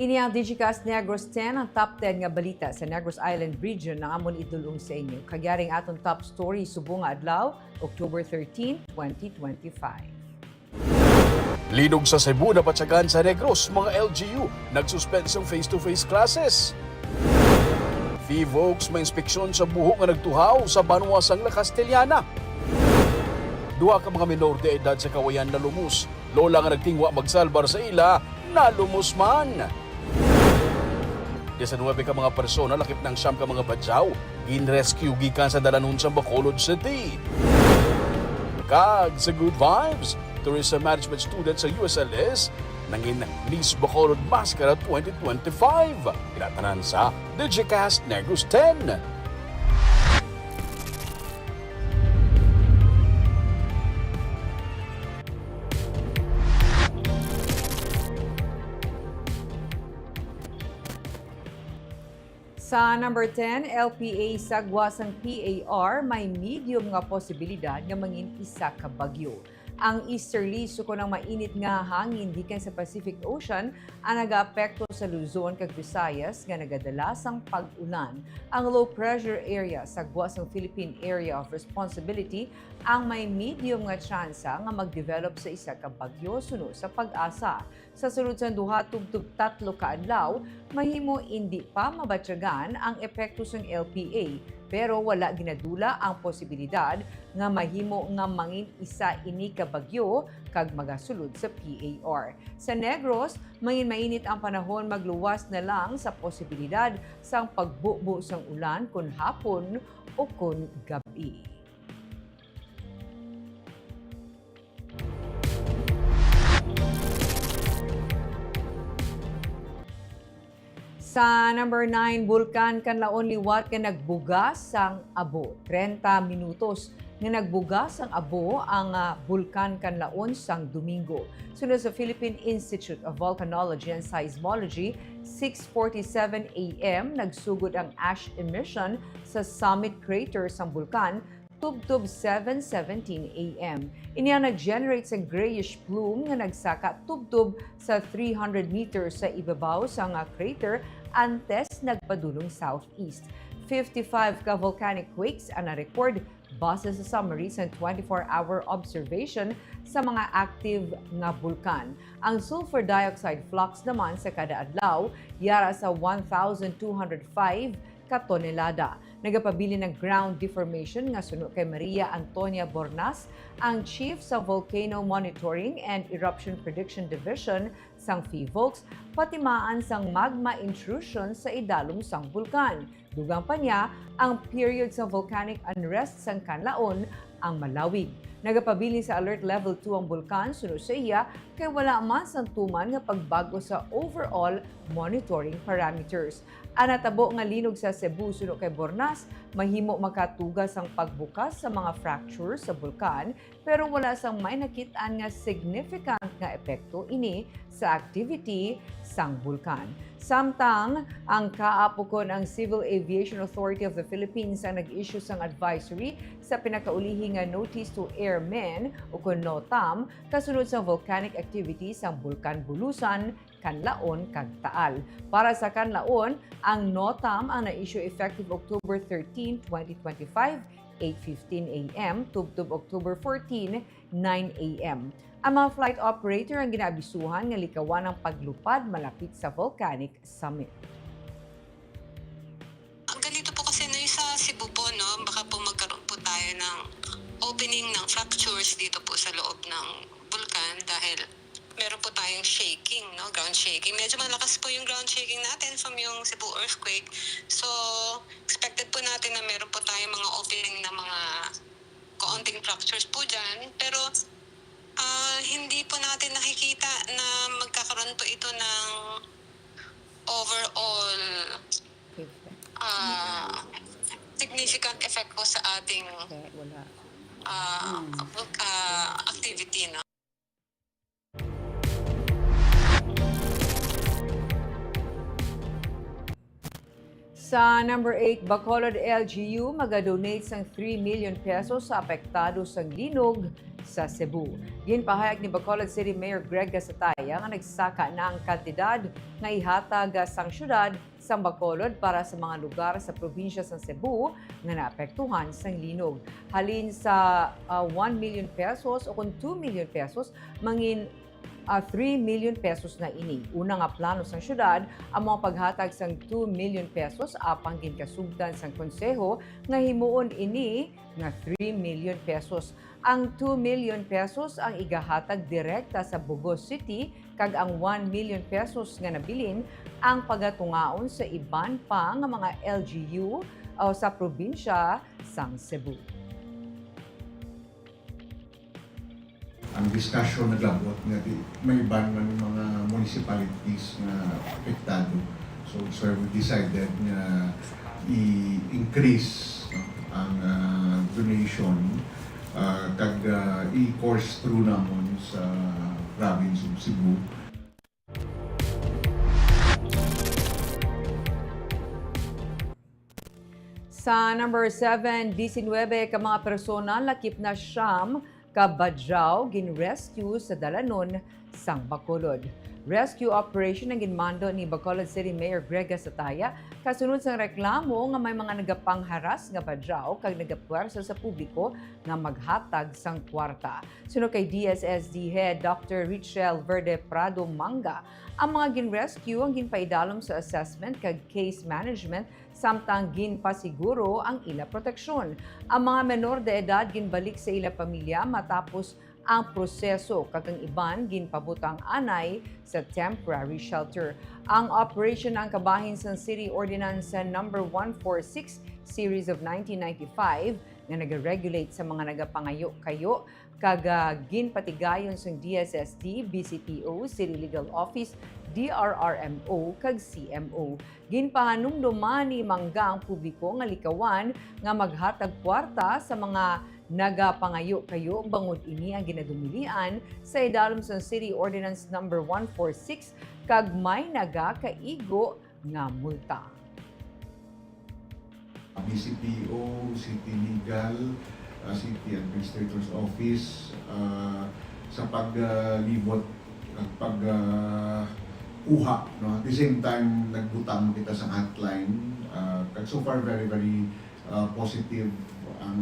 Kini ang Digicast Negros X, ang top 10 nga balita sa Negros Island region na amon idulong sa inyo. Kagyaring atong top story subong nga adlaw, October 13, 2025. Linog sa Cebu na patsagan sa Negros, mga LGU nagsuspend sa face-to-face classes. Volks may inspeksyon sa buho nga nagtuhaw sa Banuasang La Castellana. Duha ka mga minor de edad sa Kawayan na lumus. Lola nga nagtingwa magsalbar sa ila, nalumos man. 19 ka mga persona lakip ng siyam ka mga badyaw, in-rescue gikan sa dalanon sa Bacolod City. Kag sa Good Vibes, tourism management student sa USLS, nangin Miss Bacolod MassKara 2025. Pinatanan sa Digicast Negros X. Sa number 10, LPA sagwasang PAR may medium nga posibilidad nga mangin isa ka bagyo. Ang easterly suko ng mainit nga hangin gikan sa Pacific Ocean ang nagaapekto sa Luzon kag Visayas nga nagadala sang pag-ulan. Ang low pressure area sagwasang Philippine Area of Responsibility ang may medium nga tsansa nga mag-develop sa isa ka bagyo suno sa pag-asa. Sa sulod sa duha tubtub tatlo ka adlaw, mahimo hindi pa mabatyagan ang epekto sang LPA. Pero wala ginadula ang posibilidad nga mahimo nga mangin isa ini ka bagyo kag magasulod sa PAR. Sa Negros, mangin mainit ang panahon, magluwas na lang sa posibilidad sang pagbubo sang ulan kun hapon o kun gabi. Sa number 9, bulkan kanlaon liwat nga nagbugas sang abo. 30 minutos nga nagbugas ang abo ang bulkan kanlaon sang Domingo. Sunod sa Philippine Institute of Volcanology and Seismology, 6:47 a.m. nagsugod ang ash emission sa summit crater sang bulkan tubtub 7:17 a.m. Iniya nag-generate sa grayish plume nga nagsaka tubtub sa 300 meters sa ibabaw sa crater antes nagpadulong southeast. 55 ka volcanic quakes ang na-record base sa summary sa 24-hour observation sa mga active nga bulkan. Ang sulfur dioxide flux naman sa kada adlaw yara sa 1,205 ka tonelada. Nagapabili ng ground deformation nga suno kay Maria Antonia Bornas, ang Chief sa Volcano Monitoring and Eruption Prediction Division sang Volks, patimaan sang magma intrusion sa idalom sang bulkan. Dugang pa niya, ang period sa volcanic unrest sang kanlaon ang malawig. Nagapabili sa alert level 2 ang bulkan suno sa iya kay wala man santuman nga pagbago sa overall monitoring parameters. Anatabo nga linog sa Cebu suno kay Bornas, mahimo makatugas ang pagbukas sa mga fractures sa bulkan pero wala sang may nakitaan nga significant nga epekto ini sa activity sang bulkan. Samtang ang kaapokon ang Civil Aviation Authority of the Philippines ang nag-issue sang advisory sa pinakaulihi nga notice to airmen o kun NOTAM kasunod sa volcanic activity sang bulkan Bulusan, Kanlaon kag Taal. Para sa Kanlaon, ang NOTAM ang na-issue effective October 13, 2025, 8:15 a.m. tubtub October 14, 9 a.m. Ang mga flight operator ang ginaabisuhan nga likawan ang paglupad malapit sa volcanic summit. Ang ganito po kasi sa Cebu po, no, baka po magkaroon po tayo ng opening ng fractures dito po sa loob ng vulkan dahil meron po tayong shaking, no, ground shaking. Medyo malakas po yung ground shaking natin from yung Cebu earthquake. So, expected po natin na meron po tayong mga opening na mga kaunting fractures po dyan. Pero, hindi po natin nakikita na magkakaroon po ito ng overall significant effect po sa ating activity, no? Sa number 8, Bacolod LGU magadonate sang 3 million pesos sa apektado sang linog sa Cebu. Ginpahayag ni Bacolod City Mayor Greg Gasataya nga nagsaka na ang kantidad nga ihatag sang syudad sa Bacolod para sa mga lugar sa probinsya sa Cebu nga naapektuhan sang linog. Halin sa 1 million pesos o kung 2 million pesos, mangin 3 million pesos na ini. Una nga plano sang syudad ang mga paghatag sang 2 million pesos apang ginkasugdan sang konseho nga himuon ini nga 3 million pesos. Ang 2 million pesos ang igahatag direkta sa Bugos City kag ang 1 million pesos nga nabilin ang pagatungaon sa iban pa nga mga LGU o sa probinsya sang Cebu. Ang discussion naglabot nga may ban man mga municipalities na apektado. So we decided na i-increase ang donation kag i-course through namon sa province of Cebu. Sa number 7, 19 ka mga persona lakip na siyam kabadyaw gin-rescue sa dalanon sang Bacolod. Rescue operation ang ginmando ni Bacolod City Mayor Greg Gasataya kasunod sa reklamo nga may mga nagapangharas nga badyaw kag nagapuwersa sa publiko nga maghatag sang kwarta. Sunod kay DSSD Head Dr. Richel Verde Prado Manga, ang mga gin-rescue ang ginpaidalom sa assessment kag case management samtang ginpasiguro ang ila proteksyon. Ang mga menor de edad ginbalik sa ila pamilya matapos ang proseso kag ang iban ginpabutang anay sa temporary shelter. Ang operation ang kabahin sa City Ordinance number 146 Series of 1995 nga nag-regulate sa mga nagapangayo-kayo kag ginpatigayon sa DSSD, BCPO, City Legal Office, DRRMO kag CMO. Ginpahanumduman ni Mangga ang publiko nga likawan nga maghatag kwarta sa mga nagapangayo-kayo bangod ini ang ginadumilian sa idalom sa City Ordinance number 146 kag may nagakaigo nga multa. BCPO, City Legal, City Administrator's Office sa paglibot at pagkuha. No? At the same time, nagbutang kita sa hotline. So far, very, very positive ang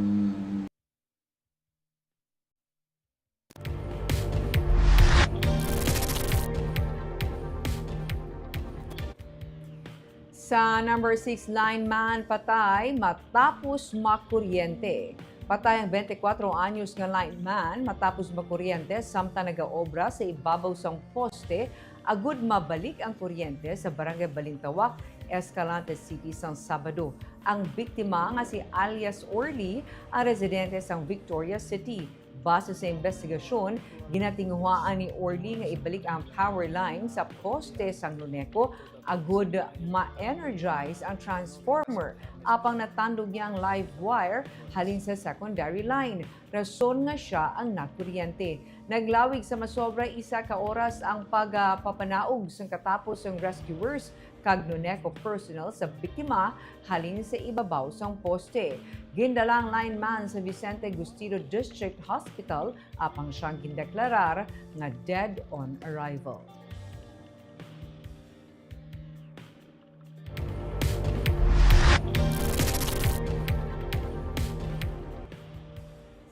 Sa number 6, lineman patay matapos makuryente. Patay ang 24 anyos nga lineman matapos makuryente samtang nagaobra sa ibabaw sang poste agud mabalik ang kuryente sa Barangay Balintawak, Escalante City sang Sabado. Ang biktima nga si alias Orly ang residente sang Victoria City. Base sa investigasyon, ginatinguhaan ni Orly nga ibalik ang power line sa poste sang Luneco agud ma-energize ang transformer apang natandog niya ang live wire halin sa secondary line. Rason nga siya ang nakuryente. Naglawig sa masobra 1 ka oras ang pagpapanaog sang katapos ng rescuers kag Luneco personnel sa biktima halin sa ibabaw sang poste. Gindalang lineman sa Vicente Gustido District Hospital apang siyang gindeklarar nga dead on arrival.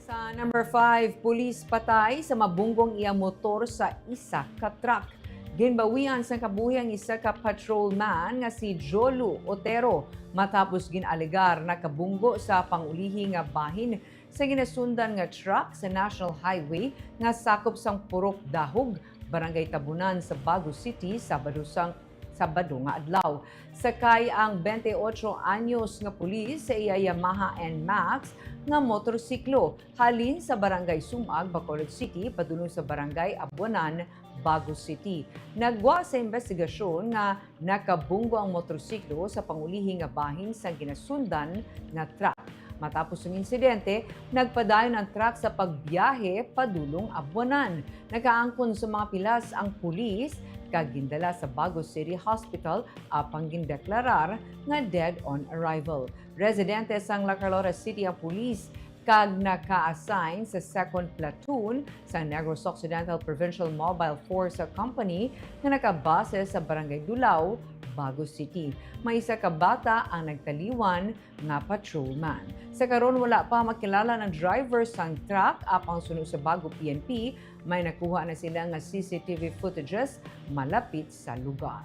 Sa number 5, pulis patay sa mabunggong iyang motor sa isa ka truck. Ginbawian sa kabuhiyang isa ka patrolman nga si Jolo Otero matapos ginalegar na kabunggo sa pangulihi nga bahin sa ginasundan nga truck sa National Highway nga sakop sang Purok Dahog, Barangay Tabunan sa Bago City, Sabado nga adlaw. Sakay ang 28 anyos nga pulis sa iya Yamaha NMAX nga motorsiklo halin sa Barangay Sumag, Bacolod City, padulong sa Barangay Abuanan, Bago City. Nagwa sa investigasyon nga nakabunggo ang motorsiklo sa pangulihi nga bahin sa ginasundan nga truck. Matapos ang insidente, nagpadayon ang truck sa pagbiyahe padulong Abuanan. Nakaangkon sa mga pilas ang pulis kag gindala sa Bago City Hospital apang gindeklarar nga dead on arrival. Residente sang La Carlota City ang pulis kag naka-assign sa 2nd Platoon sa Negros Occidental Provincial Mobile Force Company na nakabase sa Barangay Dulao, Bago City. May isa ka bata ang nagtaliwan nga patrolman. Sa karon wala pa makilala ng driver sang truck apang sunod sa Bago PNP, may nakuha na sila nga CCTV footages malapit sa lugar.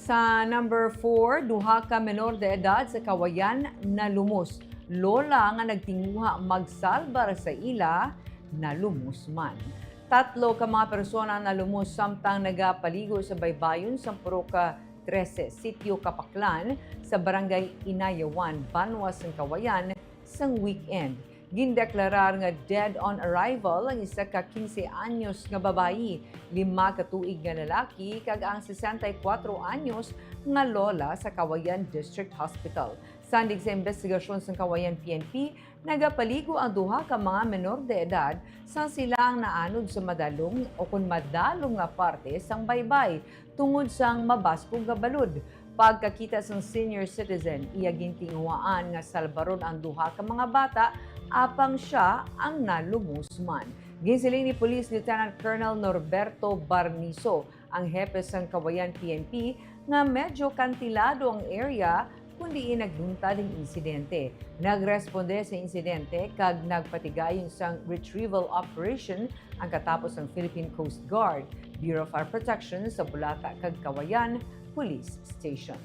Sa number 4, duha ka menor de edad sa Kawayan na lumos. Lola nga nagtinguha magsalbar sa ila na lumos man. 3 ka mga persona na lumos samtang nagapaligo sa baybayon sa Puroka 13, Sitio Kapaklan sa Barangay Inayawan, Banwas ng Kawayan sang weekend. Gindeklarar nga dead on arrival ang isa ka 15 anyos nga babayi, 5 ka tuig nga lalaki kag ang 64 anyos nga lola sa Kawayan District Hospital. Sandig sa investigasyon sa Kawayan PNP, nagapaligo ang duha ka mga menor de edad sang sila ang naanod sa madalong o kung madalong nga parte sang baybay tungod sang mabaskog nga balod. Pagkakita sang senior citizen, iya gintinguhaan nga salbaron ang duha ka mga bata apang siya ang nalumusman. Ginsiling ni Police Lieutenant Colonel Norberto Barniso, ang hepe sang Kawayan PNP, nga medyo kantilado ang area kundi nagduntad ang insidente. Nagresponde sa insidente kag nagpatigayon sang retrieval operation ang katapos ng Philippine Coast Guard, Bureau of Fire Protection sa Bulata kag Kawayan Police Station.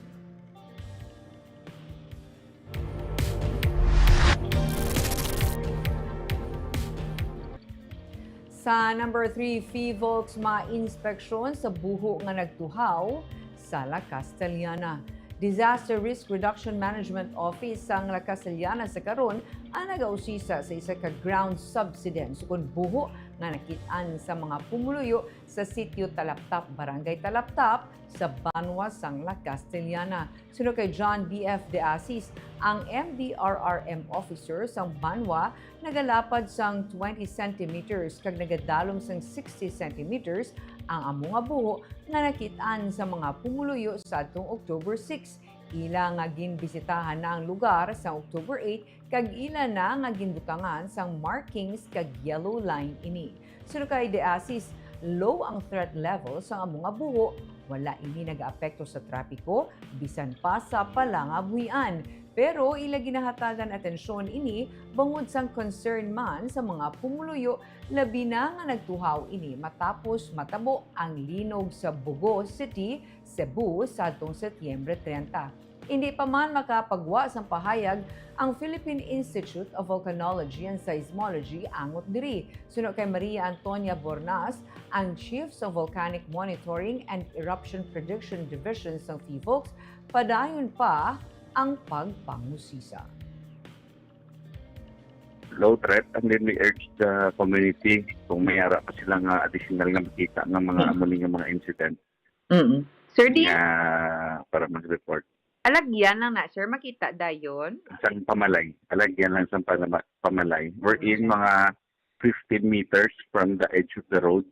Sa number 3, FIVOLX ma-inspeksyon sa buho nga nagtuhaw sa La Castellana. Disaster Risk Reduction Management Office sang La Castellana sa karon ang nagausisa sa isa ka ground subsidence kung buho nga nakitaan sa mga pumuluyo sa sitio Talaptap, Barangay Talaptap sa Banwas sang La Castellana. Sunod kay John B.F. De Asis, ang MDRRM officer sang Banwa nagalapad sang 20 centimeters kag nagadalom sang 60 centimeters ang among nga buho nga nakitaan sa mga pumuluyo sa atong October 6. Ila nga ginbisitahan na ang lugar sa October 8 kag ila na nga ginbutangan sang markings kag yellow line ini. Sunod kay De Asis, low ang threat level sa among nga buho, wala ini nagaapekto sa trapiko bisan pa sa palangabuhian. Pero ila ginahatagan atensyon ini bangod sang concern man sa mga pumuluyo labi na nga nagtuhaw ini matapos matabo ang linog sa Bugo City, Cebu sa atong Setyembre 30. Hindi pa man makapagwa sang pahayag ang Philippine Institute of Volcanology and Seismology angot diri. Sunod kay Maria Antonia Bornas, ang Chief sa Volcanic Monitoring and Eruption Prediction Division ng FIVOLX, padayon pa ang pagpangusisa. Low threat, and then we urge the community kung may ara pa silang additional nga makita ng mga amuling nga mga incident. Sir, di Para mag-report. alagyan lang na, sir, makita dayon. Sang pamalay. Alagyan lang sa pamalay. We're in mga 15 meters from the edge of the road.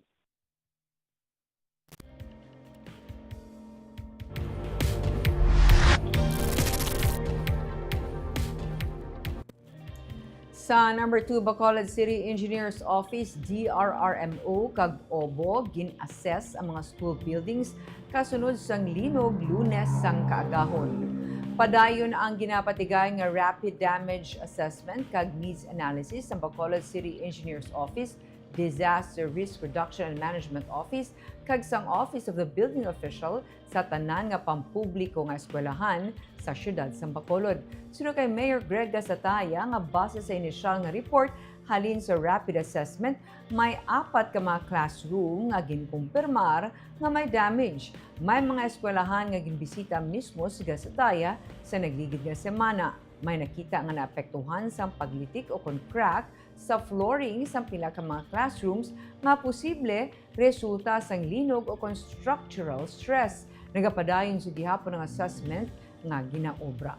Sa number 2, Bacolod City Engineers Office, DRRMO, kag OBO, gin-assess ang mga school buildings kasunod sang linog Lunes sang kaagahon. Padayon ang ginapatigay nga rapid damage assessment kag needs analysis ng Bacolod City Engineers Office, Disaster Risk Reduction and Management Office, kag sang Office of the Building Official sa tanan nga pampubliko nga eskwelahan sa siyudad sa Bacolod. Sunod kay Mayor Greg Gasataya nga base sa inisyal nga report halin sa rapid assessment, may 4 ka mga classroom nga ginkumpirmar nga may damage. May mga eskwelahan nga ginbisita mismo si Gasataya sa nagligid nga semana. May nakita nga naapektuhan sa paglitik o kon crack sa flooring sa pila ka mga classrooms nga posible resulta sang linog o kon structural stress. Nagapadayon sa gihapon ng assessment nga ginaobra.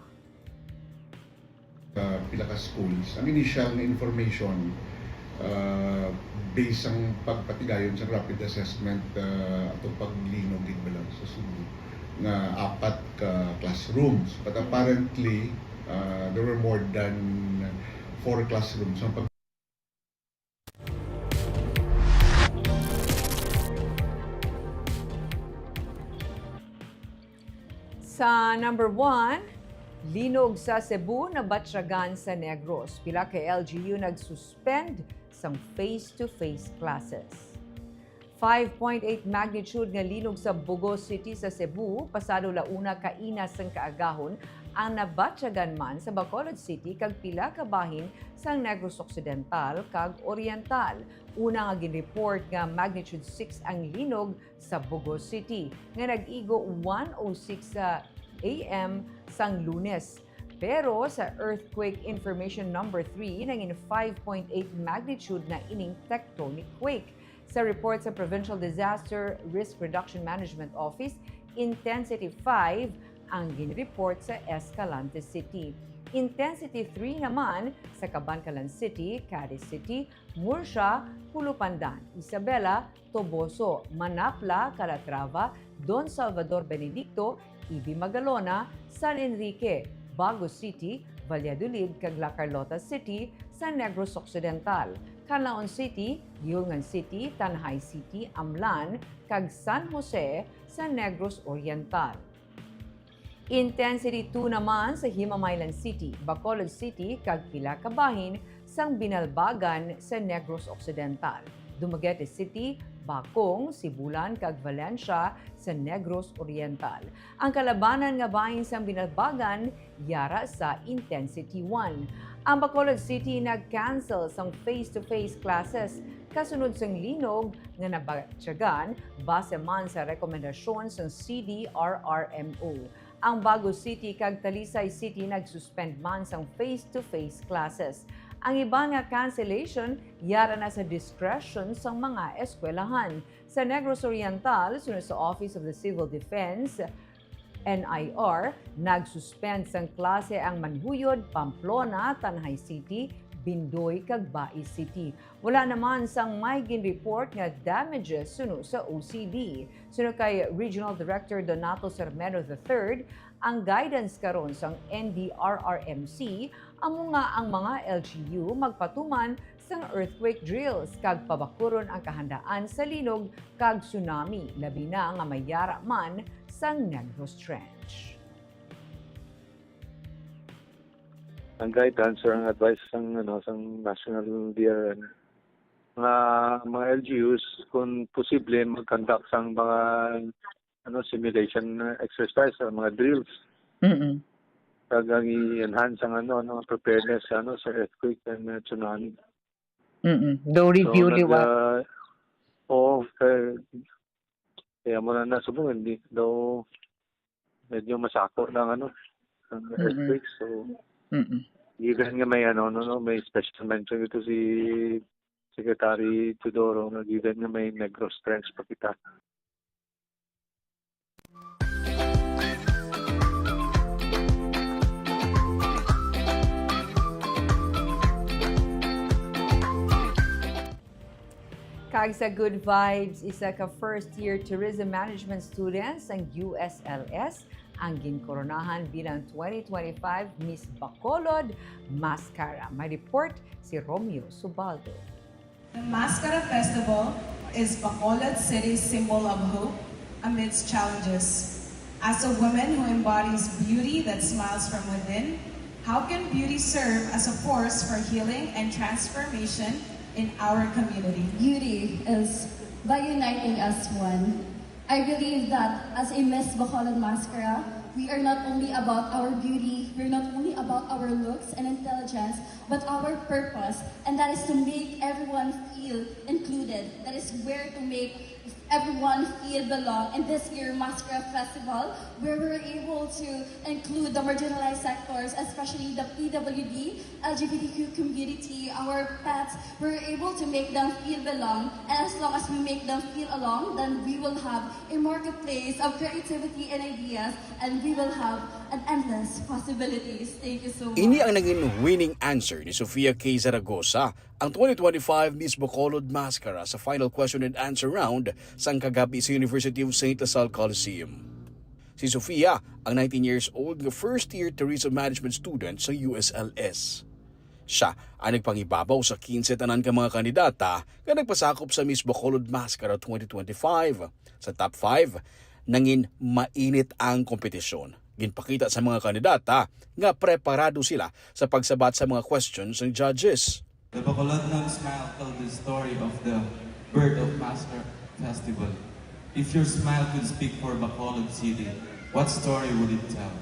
Pila ka schools, ang initial na information based ang pagpatigayon sa rapid assessment atong paglinog gid ba lang sa Cebu nga 4 ka classrooms, but apparently there were more than 4 classrooms ang Sa number 1, linog sa Cebu na batsyagan sa Negros. Pila ka LGU nag-suspend sang face-to-face classes. 5.8 magnitude nga linog sa Bugo City sa Cebu, pasado launa kainas sang kaagahon ang nabatsyagan man sa Bacolod City kag pila ka bahin sa Negros Occidental kag Oriental. Una nga ginreport nga magnitude 6 ang linog sa Bugo City nga nag-igo 1:06 AM sang Lunes. Pero sa earthquake information number 3 nangin 5.8 magnitude na ining tectonic quake. Sa report sa Provincial Disaster Risk Reduction Management Office, intensity 5 ang ginreport sa Escalante City. Intensity 3 naman sa Cabancalan City, Cadiz City, Murcia, Pulupandan, Isabela, Toboso, Manapla, Calatrava, Don Salvador Benedicto, Ibi Magalona, San Enrique, Bago City, Valladolid, kag La Carlota City sa Negros Occidental, Canlaon City, Gilngan City, Tanhay City, Amlan, kag San Jose sa Negros Oriental. Intensity 2 naman sa Himamaylan City, Bacolod City, kag pila ka bahin sang Binalbagan sa Negros Occidental. Dumaguete City, Bacong, Sibulan, kag Valencia sa Negros Oriental. Ang kalabanan nga bahin sang Binalbagan, yara sa Intensity 1. Ang Bacolod City nag-cancel sang face-to-face classes kasunod sang linog nga nabatsyagan base man sa rekomendasyon sang CDRRMO. Ang Bago City kag Talisay City nag-suspend man sang face-to-face classes. Ang iba nga cancellation yara na sa discretion sang mga eskwelahan. Sa Negros Oriental, sunod sa Office of the Civil Defense, NIR, nag-suspend sang klase ang Manhuyod, Pamplona, Tanhay City, Bindoy, kag Bai City. Wala naman sang may ginreport nga damages sunod sa OCD. Sunod kay Regional Director Donato Sermeno III, ang guidance karon sang NDRRMC amo nga ang mga LGU magpatuman sang earthquake drills kag pabakuron ang kahandaan sa linog kag tsunami labi na nga mayara man sang Negros Trench. Ang guidance or ang advice sang sang National DRN nga mga LGUs kung posible mag-conduct sang mga simulation exercise or mga drills. Kag ang i-enhance ang preparedness sa earthquake and tsunami. Do review liwat. Kaya mo na nasubong, hindi daw medyo masako ng earthquake. So, given nga may may special mention ito si Secretary Tudoro na given nga may Negros Trench pa kita. Kag sa Good Vibes, isa ka first-year tourism management students ang USLS ang ginkoronahan bilang 2025 Miss Bacolod, MassKara. May report si Romeo Subaldo. The MassKara Festival is Bacolod City's symbol of hope amidst challenges. As a woman who embodies beauty that smiles from within, how can beauty serve as a force for healing and transformation in our community? Beauty is by uniting as one. I believe that as a Miss Bacolod MassKara, we are not only about our beauty, we're not only about our looks and intelligence, but our purpose, and that is to make everyone feel included. That is where to make everyone feel belong. In this year MassKara Festival, where we're able to include the marginalized sectors, especially the PWD, LGBTQ community, our pets, we're able to make them feel belong. And as long as we make them feel along, then we will have a marketplace of creativity and ideas, and we will have an endless possibilities. Thank you so much. Ini ang naging winning answer ni Sofia K. Zaragoza, Ang 2025 Miss Bacolod MassKara sa final question and answer round sa kagabi sa University of St. Lasal Coliseum. Si Sofia, ang 19 years old na first-year tourism management student sa USLS. Siya ang nagpangibabaw sa 15 tanan ka mga kandidata na nagpasakop sa Miss Bacolod MassKara 2025. Sa top 5, nangin mainit ang kompetisyon. Ginpakita sa mga kandidata nga preparado sila sa pagsabat sa mga questions ng judges. The Bacolod smile tells the story of the birth of MassKara Festival. If your smile could speak for Bacolod City, what story would it tell?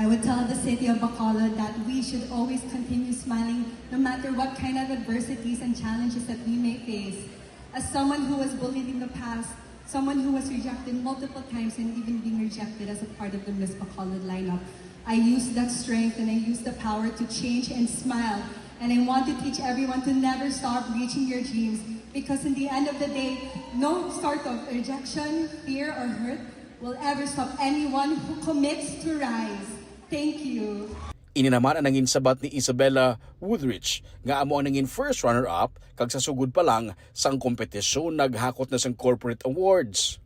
I would tell the city of Bacolod that we should always continue smiling no matter what kind of adversities and challenges that we may face. As someone who was bullied in the past, someone who was rejected multiple times and even being rejected as a part of the Miss Bacolod lineup, I used that strength and I used the power to change and smile. And I want to teach everyone to never stop reaching your dreams because in the end of the day, no sort of rejection, fear, or hurt will ever stop anyone who commits to rise. Thank you. Ini naman ang nangin sabat ni Isabella Woodrich nga amo ang nangin first runner-up kag sa sugod pa lang sang kompetisyon naghakot na sang corporate awards.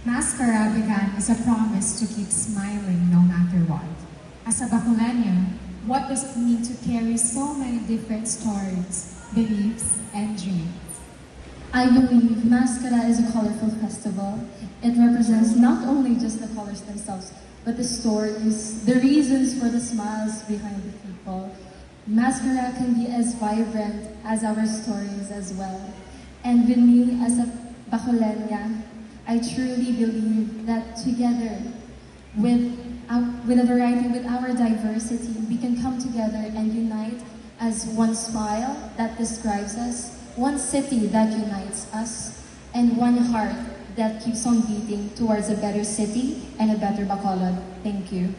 MassKara began as a promise to keep smiling no matter what. As a Bacolania, what does it mean to carry so many different stories, beliefs, and dreams? I believe MassKara is a colorful festival. It represents not only just the colors themselves, but the stories, the reasons for the smiles behind the people. MassKara can be as vibrant as our stories as well. And with me as a Bacolania, I truly believe that together with a variety, with our diversity, we can come together and unite as one smile that describes us, one city that unites us, and one heart that keeps on beating towards a better city and a better Bacolod. Thank you.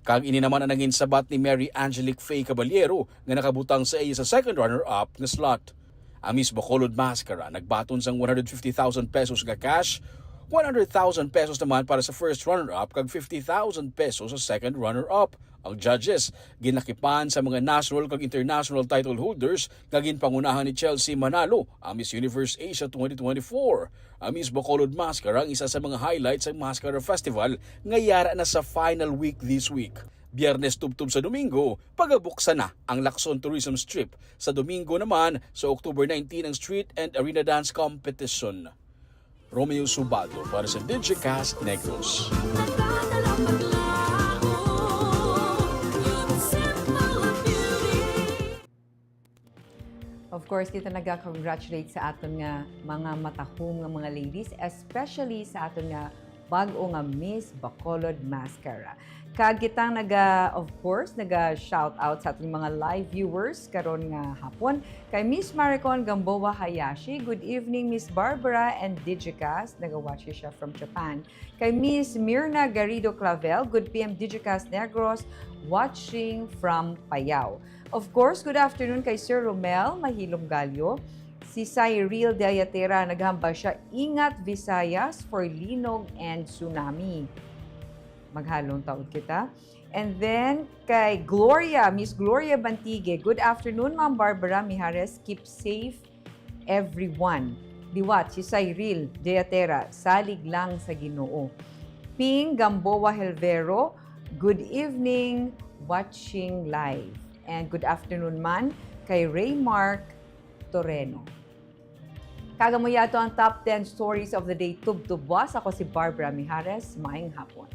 Kag ini naman ang nangin sabat ni Mary Angelique Faye Caballero nga nakabutang sa iya sa second runner-up na slot. Ang Miss Bacolod MassKara nagbaton sang 150,000 pesos nga cash, 100,000 pesos naman para sa first runner-up kag 50,000 pesos sa second runner-up. Ang judges ginakipan sa mga national kag international title holders nga ginpangunahan ni Chelsea Manalo ang Miss Universe Asia 2024. Ang Miss Bacolod MassKara ang isa sa mga highlights ng MassKara Festival nga yara na sa final week this week. Biyernes tubtub sa Domingo, pagabuksan na ang Lacson Tourism Strip. Sa Domingo naman, sa October 19 ang Street and Arena Dance Competition. Romeo Subado para sa Digicast Negros. Of course, kita nagka-congratulate sa aton nga mga matahong nga mga ladies, especially sa aton nga bag-o nga Miss Bacolod MassKara. Kag kitang of course, shout out sa ating mga live viewers karon nga hapon. Kay Miss Maricon Gamboa Hayashi, good evening Miss Barbara and Digicast, naga-watch siya from Japan. Kay Miss Mirna Garrido Clavel, good PM Digicast Negros, watching from Payao. Of course, good afternoon kay Sir Romel Mahilom Galyo. Si Cyril Diatera, naghamba siya, ingat Visayas for linog and tsunami. Maghalong taon kita. And then, kay Gloria, Miss Gloria Bantigue, good afternoon, Ma'am Barbara Mijares. Keep safe, everyone. Diwat, si Cyril Diatera, salig lang sa Ginoo. Ping Gamboa Helvero, good evening, watching live. And good afternoon man kay Raymark Toreno. Kagamuya to ang top 10 stories of the day tubtubwas. Ako si Barbara Mijares. Maayong hapon.